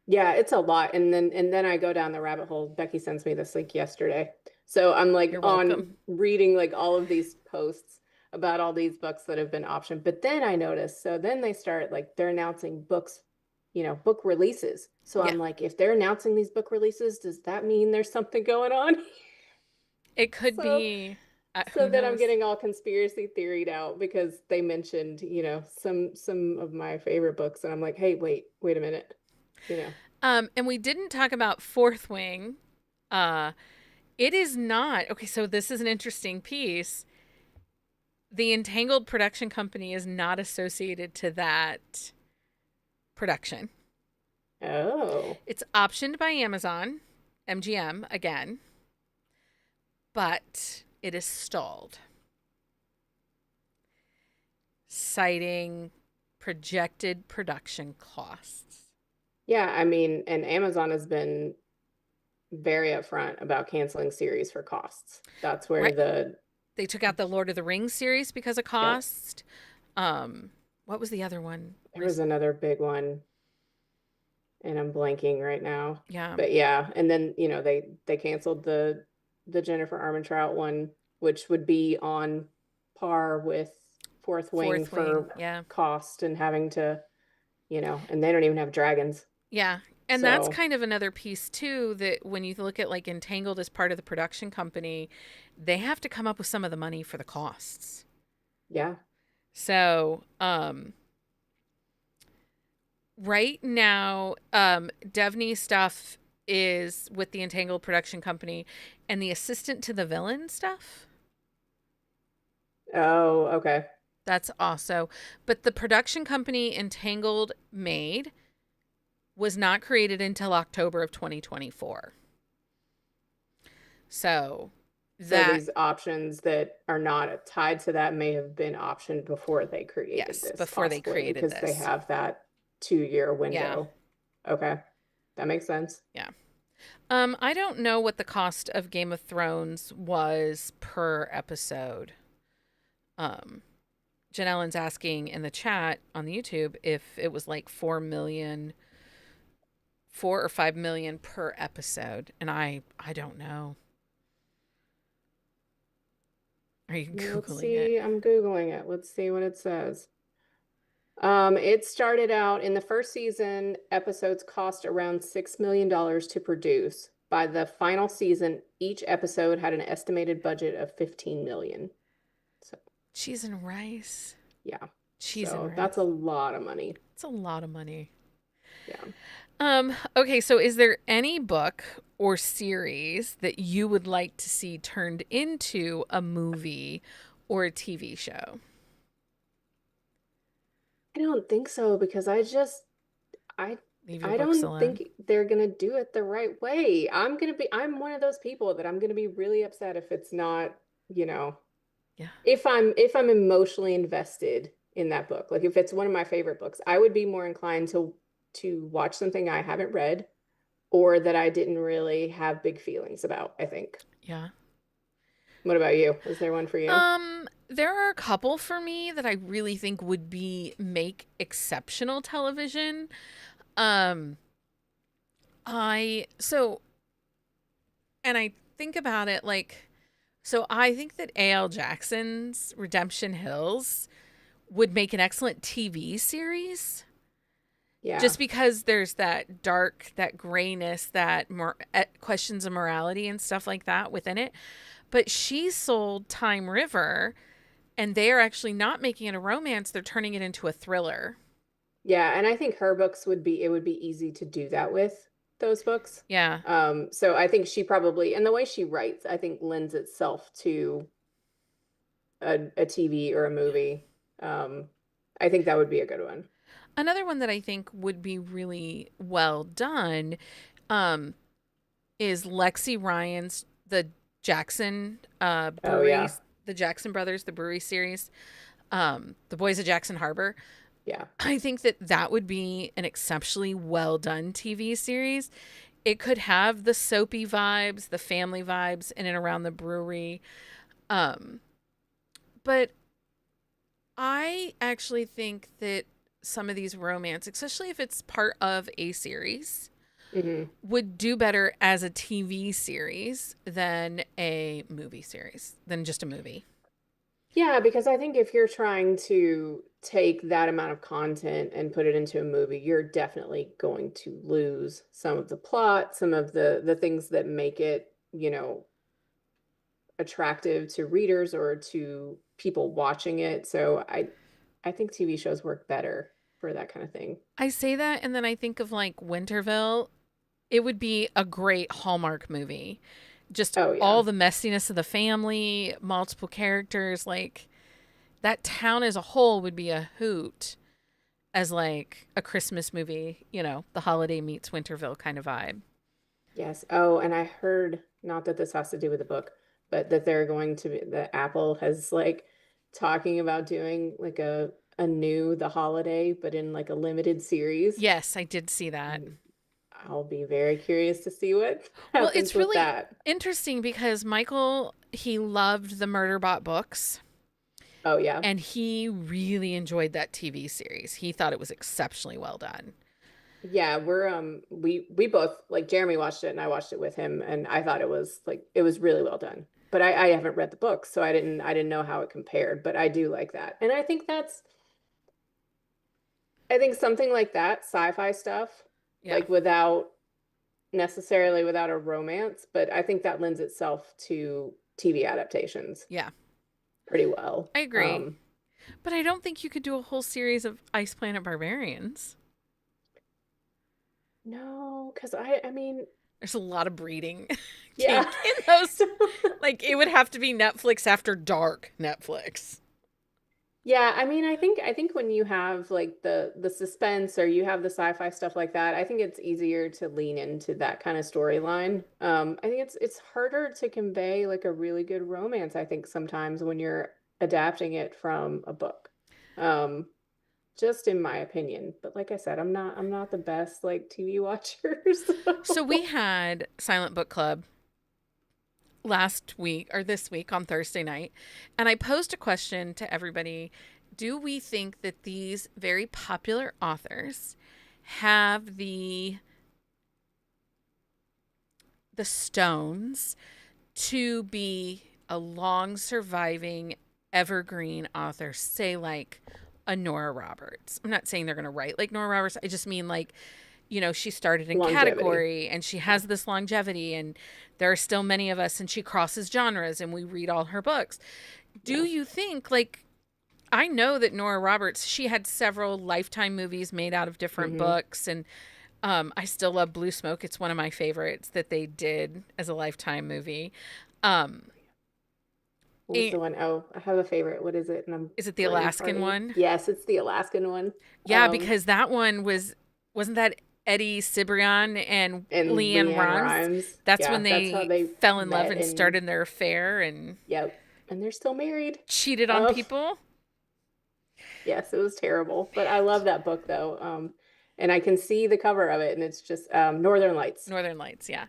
Yeah, it's a lot. And then I go down the rabbit hole. Becky sends me this link yesterday. So I'm like You're welcome. on reading like all of these posts about all these books that have been optioned. But then I noticed, so then they start like they're announcing books, book releases. So Yeah, I'm like, if they're announcing these book releases, does that mean there's something going on? it could So be. so Who then I'm knows? getting all conspiracy theoried out because they mentioned, some of my favorite books, and I'm like, hey, wait a minute, you know. And we didn't talk about Fourth Wing. Uh, it is not okay. So this is an interesting piece. The Entangled production company is not associated to that production. Oh, It's optioned by Amazon, MGM again, but it is stalled, citing projected production costs. yeah. I mean, and Amazon has been very upfront about canceling series for costs. That's where Right. They took out the Lord of the Rings series because of yep. cost. What was the other one There was recently? another big one, and I'm blanking right now. Yeah. But yeah, and then, they canceled the Jennifer Armentrout one, which would be on par with Fourth Wing Fourth Wing. for Yeah. cost and having to, and they don't even have dragons. Yeah. And that's So, kind of another piece too, that when you look at like Entangled as part of the production company, they have to come up with some of the money for the costs. yeah. So, right now, Devney's stuff is with the Entangled production company, and the assistant to the villain stuff, Oh, okay. that's also. But the production company Entangled made was not created until October of 2024. So So that, these options that are not tied to that may have been optioned before they created yes, this, before they possibly created because they this. have that 2 year Yeah. window. Okay, that makes sense. Yeah. I don't know what the cost of Game of Thrones was per episode. Um, Jen Ellen's asking in the chat on the YouTube if it was like 4 million, 4 or 5 million per episode, and I don't know. Are you Let's googling it? see. I'm Googling it. Let's see what it says. It started out in the first season, episodes cost around $6 million to produce. By the final season, each episode had an estimated budget of 15 million. So, Cheese and rice. yeah. Cheese and So that's rice. a lot of money. It's a lot of money. Yeah. Okay, so is there any book or series that you would like to see turned into a movie or a TV show? I don't think so because I Leave your I books don't alone. think they're gonna do it the right way. I'm one of those people that I'm gonna be really upset if it's not, you know, Yeah. if I'm emotionally invested in that book. Like if it's one of my favorite books, I would be more inclined to watch something I haven't read or that I didn't really have big feelings about, I think. Yeah. What about you? Is there one for you? There are a couple for me that I really think would be make exceptional television. Um, I so and I think about it like so I think that A.L. Jackson's Redemption Hills would make an excellent TV series Yeah. just because there's that dark, that grayness, that questions of morality and stuff like that within it. But she sold Time River, and they are actually not making it a romance, they're turning it into a thriller. Yeah, and I think her books would be easy to do that with those books. Yeah. So I think she probably, and the way she writes, I think lends itself to a TV or a movie. Um, I think that would be a good one. Another one that I think would be really well done um, is Lexi Ryan's the Jackson Oh yeah. breweries, the Jackson Brothers, the brewery series, the Boys of Jackson Harbor. Yeah. I think that that would be an exceptionally well done TV series. It could have the soapy vibes, the family vibes in and around the brewery. Um, but I actually think that some of these romance, especially if it's part of a series, Hmm. would do better as a TV series than a movie series, than just a movie. Yeah, because I think if you're trying to take that amount of content and put it into a movie, you're definitely going to lose some of the plot, some of the things that make it, attractive to readers or to people watching it. So I think TV shows work better for that kind of thing. I say that and then I think of like Winterville. It would be a great Hallmark movie. Just Oh yeah. all the messiness of the family, multiple characters, like that town as a whole would be a hoot as like a Christmas movie, the holiday meets Winterville kind of vibe. Yes. Oh, and I heard, not that this has to do with the book, but that they're going to be, that Apple has like talking about doing like a new The Holiday, but in like a limited series. Yes, I did see that. And I'll be very curious to see what Well, happens it's with really that. interesting because Michael, he loved the Murderbot books Oh yeah. and he really enjoyed that TV series. He thought it was exceptionally well done. Yeah, we both like Jeremy watched it and I watched it with him and I thought it was like it was really well done. But I haven't read the book, so I didn't know how it compared, but I do like that. And I think something like that, sci-fi stuff, Yeah. like without necessarily without a romance, but I think that lends itself to TV adaptations Yeah. pretty well. I agree. But I don't think you could do a whole series of Ice Planet Barbarians. No, because I mean, There's a lot of breeding yeah. take in those. Like, it would have to be Netflix after dark Netflix. Yeah, I mean, I think when you have like the suspense or you have the sci-fi stuff like that, I think it's easier to lean into that kind of storyline. I think it's harder to convey like a really good romance, I think sometimes when you're adapting it from a book. Um, just in my opinion. But like I said, I'm not the best like TV watcher, So we so had Silent Book Club last week or this week on Thursday night, and I posed a question to everybody. Do we think that these very popular authors have the stones to be a long surviving evergreen author, say like a Nora Roberts? I'm not saying they're going to write like Nora Roberts. I just mean like, she started in longevity. category and she Yeah. has this longevity, and there are still many of us, and she crosses genres and we read all her books. Do Yeah. you think, like, I know that Nora Roberts, she had several Lifetime movies made out of different Hmm. books, and I still love Blue Smoke. It's one of my favorites that they did as a Lifetime movie. Um, What was and the one? Oh, I have a favorite. What is it? And I'm is it the brain Alaskan farting. one? Yes, it's the Alaskan one. Yeah, Um, because that one wasn't that Eddie Cibrian and and Leanne Leanne Rhymes? Rhymes. That's when Yeah, that's how they they fell in love met and and started their affair and yep. And they're still married. cheated on Um, people. yes, it was terrible. But I love that book though. And I can see the cover of it and it's just Northern Lights. Northern Lights, yeah.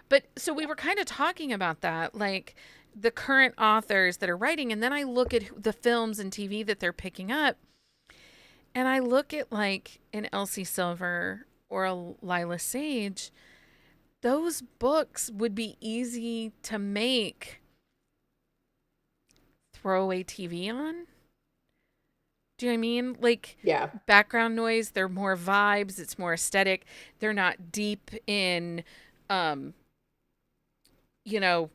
But so we Yeah. were kind of talking about that, like the current authors that are writing, and then I look at the films and TV that they're picking up, and I look at like an Elsie Silver or a Lila Sage. Those books would be easy to make throwaway TV on. Do you know what I mean? Like Yeah. background noise, they're more vibes, it's more aesthetic. They're not deep in um, you know,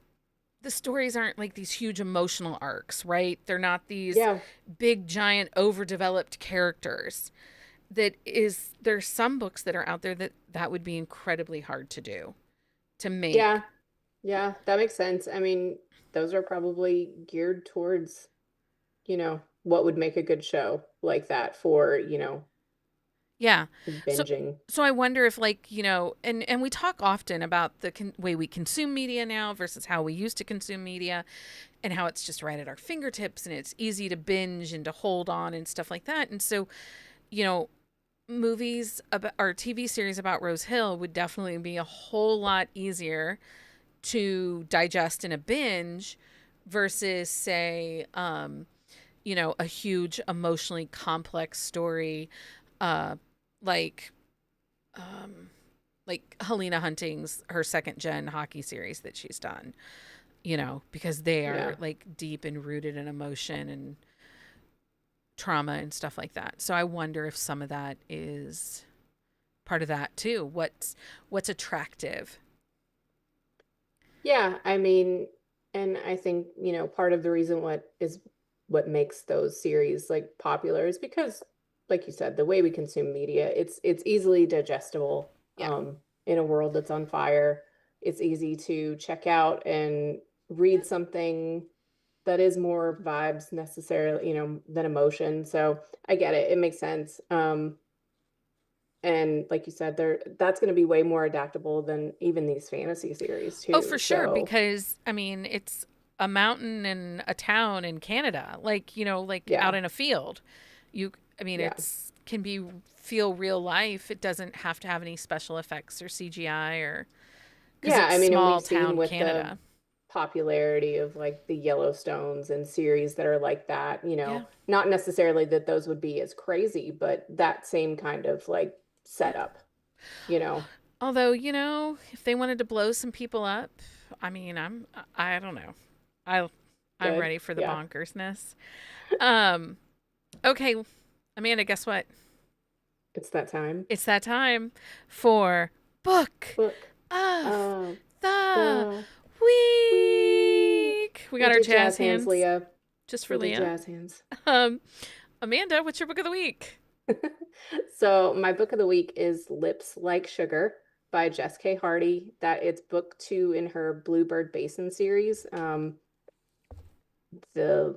the stories aren't like these huge emotional arcs, right? They're not these Yeah. big giant overdeveloped characters. There's some books that are out there that would be incredibly hard to do, to make. Yeah. Yeah. That makes sense. I mean, those are probably geared towards, what would make a good show like that for, Yeah. So binging. so I wonder if, like, and we talk often about the way we consume media now versus how we used to consume media, and how it's just right at our fingertips and it's easy to binge and to hold on and stuff like that. And so, you know, movies about or TV series about Rose Hill would definitely be a whole lot easier to digest in a binge versus, say, a huge emotionally complex story, uh like um like Helena Hunting's her second gen hockey series that she's done, because they are Yeah. like deep and rooted in emotion and trauma and stuff like that. So I wonder if some of that is part of that too. What's attractive? Yeah, I mean, and I think, part of the reason what makes those series like popular is because, like you said, the way we consume media, it's easily digestible. Yeah. In a world that's on fire, it's easy to check out and read something that is more vibes necessarily, than emotion. So I get it. It makes sense. And like you said, that's going to be way more adaptable than even these fantasy series Oh, too. for sure, So because I mean, it's a mountain and a town in Canada, like, like out yeah, in a field. I mean, yeah, it's can be feel real life. It doesn't have to have any special effects or CGI or because yeah. it's I mean, and we've small seen town with the Canada. popularity of like the Yellowstones and series that are like that, Yeah. not necessarily that those would be as crazy, but that same kind of like Yeah. setup. you know. Although, if they wanted to blow some people up, I mean, I don't know. I I'm Good. ready for the Yeah. bonkersness. Um okay, Amanda, guess what? It's that time. It's that time for book Book of of the the week. week. We We got our did jazz jazz hands, hands Leah. just for We did Leah. jazz hands. Um Amanda, what's your book of the week? So my book of the week is Lips Like Sugar by Jess K. Hardy. That it's book 2 in her Bluebird Basin series. The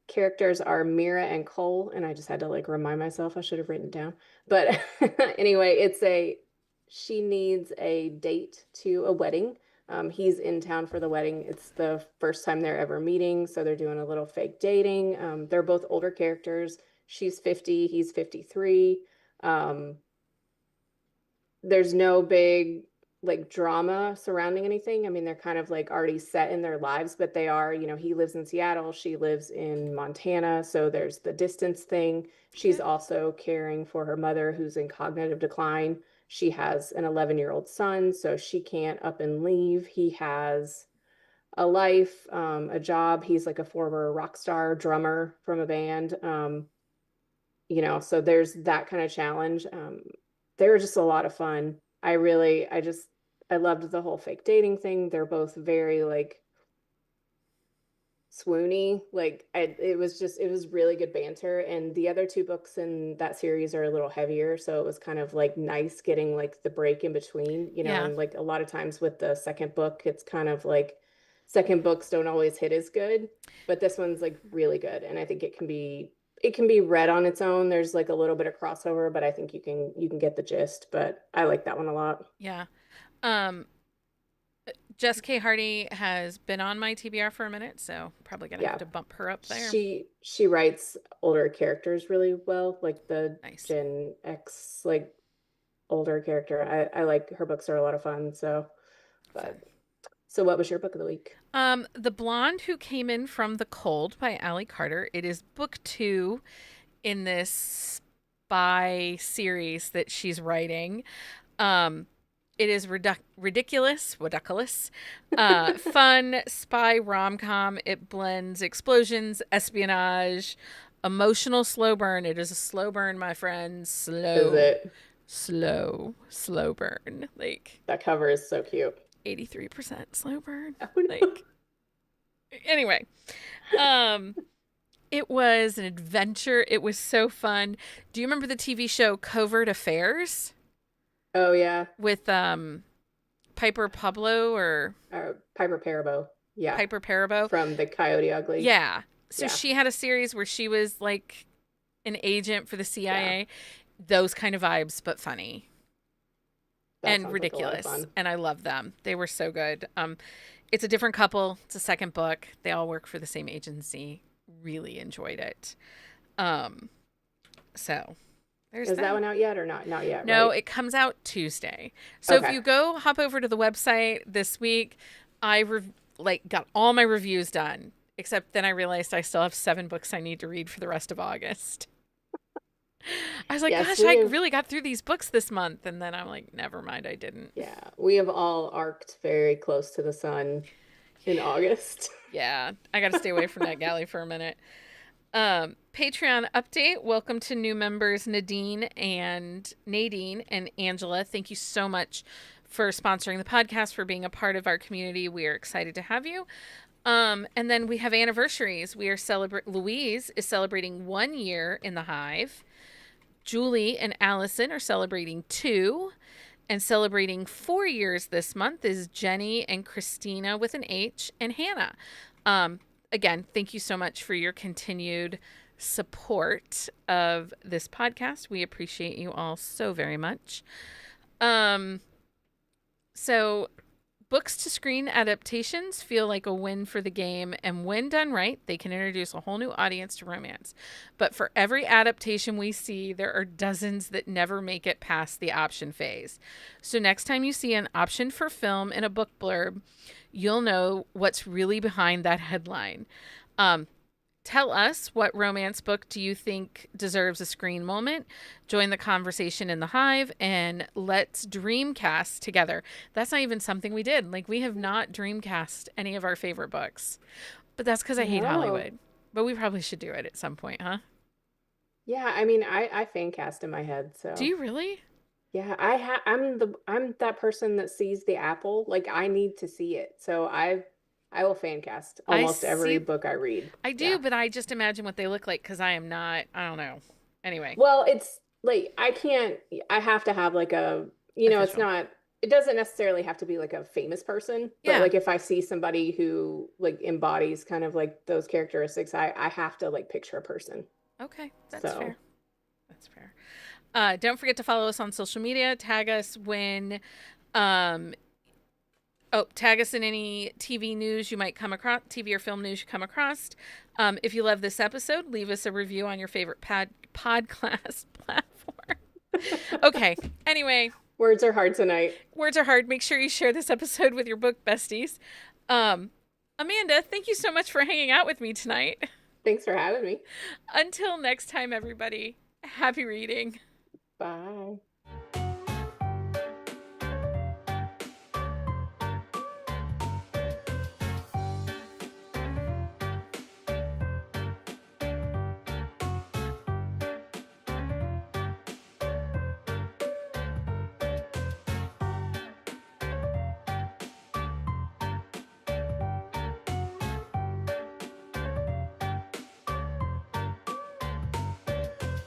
characters are Mira and Cole, and I just had to like remind myself I should have written it down. But anyway, she needs a date to a wedding. He's in town for the wedding. It's the first time they're ever meeting, so they're doing a little fake dating. They're both older characters. She's 50, he's 53. Um, there's no big like drama surrounding anything. I mean, they're kind of like already set in their lives, but they are, he lives in Seattle, she lives in Montana, so there's the distance thing. She's Okay. also caring for her mother who's in cognitive decline. She has an 11-year-old son, so she can't up and leave. He has a life, a job. He's like a former rock star drummer from a band. So there's that kind of challenge. They were just a lot of fun. I loved the whole fake dating thing. They're both very like swoony. It was really good banter. And the other two books in that series are a little heavier, so it was kind of like nice getting like the break in between, Yeah. and like a lot of times with the second book, it's kind of like second books don't always hit as good, but this one's like really good. And I think it can be read on its own. There's like a little bit of crossover, but I think you can get the gist. But I like that one a lot. Yeah. Um Jess K. Hardy has been on my TBR for a minute, so probably gonna have Yeah. to bump her up there. She writes older characters really well, like the Nice. Gen X, like older character. I like her books are a lot of fun. So, Fun. but so what was your book of the week? The Blonde Who Came In From the Cold by Allie Carter. It is book 2 in this spy series that she's writing. Um, it is ridiculous, fun spy rom com. It blends explosions, espionage, emotional slow burn. It is a slow burn, my friend. Is it? Slow burn. Like That cover is so cute. 83% slow burn. Oh no. Like, anyway, um, it was an adventure. It was so fun. Do you remember the TV show Covert Affairs Oh yeah. with Piper Pablo or Piper Perabo. Yeah. Piper Parabo? From the Coyote Ugly. Yeah. So Yeah. she had a series where she was like an agent for the Yeah. CIA. Those kind of vibes, but funny That and sounds like a lot of ridiculous. fun. And I love them. They were so good. It's a different couple. It's a second book. They all work for the same agency. Really enjoyed it. Um, so there's Is that that. one out yet or not? Not yet, No, right? it comes out Tuesday. So if Okay. you go hop over to the website this week, got all my reviews done. Except then I realized I still have 7 books I need to read for the rest of August. I was like, Yes, gosh, I really got through these books this month. And then I'm like, never mind, I didn't. we have all arced very close to the sun in August. Yeah, I got to stay away from that galley for a minute. Patreon update. Welcome to new members Nadine and Angela. Thank you so much for sponsoring the podcast, for being a part of our community. We are excited to have you. And then we have anniversaries. Louise is celebrating 1 year in the Hive. Julie and Allison are celebrating 2. And celebrating 4 years this month is Jenny and Christina with an H and Hannah. Again, thank you so much for your continued support of this podcast. We appreciate you all so very much. So books to screen adaptations feel like a win for the game, and when done right, they can introduce a whole new audience to romance. But for every adaptation we see, there are dozens that never make it past the option phase. So next time you see an option for film in a book blurb, you'll know what's really behind that headline. Tell us, what romance book do you think deserves a screen moment? Join the conversation in the Hive and let's dreamcast together. That's not even something we did. Like, we have not dreamcast any of our favorite books. But that's because I hate No. Hollywood. But we probably should do it at some point, huh? Yeah, I mean, I fan cast in my head, Do so you really? yeah, I'm that person that sees the apple. Like I need to see it. So I will fan cast I almost every see. book I read. I Yeah. do, but I just imagine what they look like because I am not, I don't know. Anyway, Well, it's like I can't I have to have like a, it's official. not it doesn't necessarily have to be like a famous person, but Yeah. like if I see somebody who like embodies kind of like those characteristics, I have to like picture a person. Okay. That's So, fair. That's fair. Don't forget to follow us on social media. Tag us when um, tag us in any TV news you might come across, TV or film news you come across. If you love this episode, leave us a review on your favorite podcast platform. Okay. Anyway, words are hard tonight. words are hard. Make sure you share this episode with your book besties. Um, Amanda, thank you so much for hanging out with me tonight. Thanks for having me. Until next time, everybody, happy reading. Bye.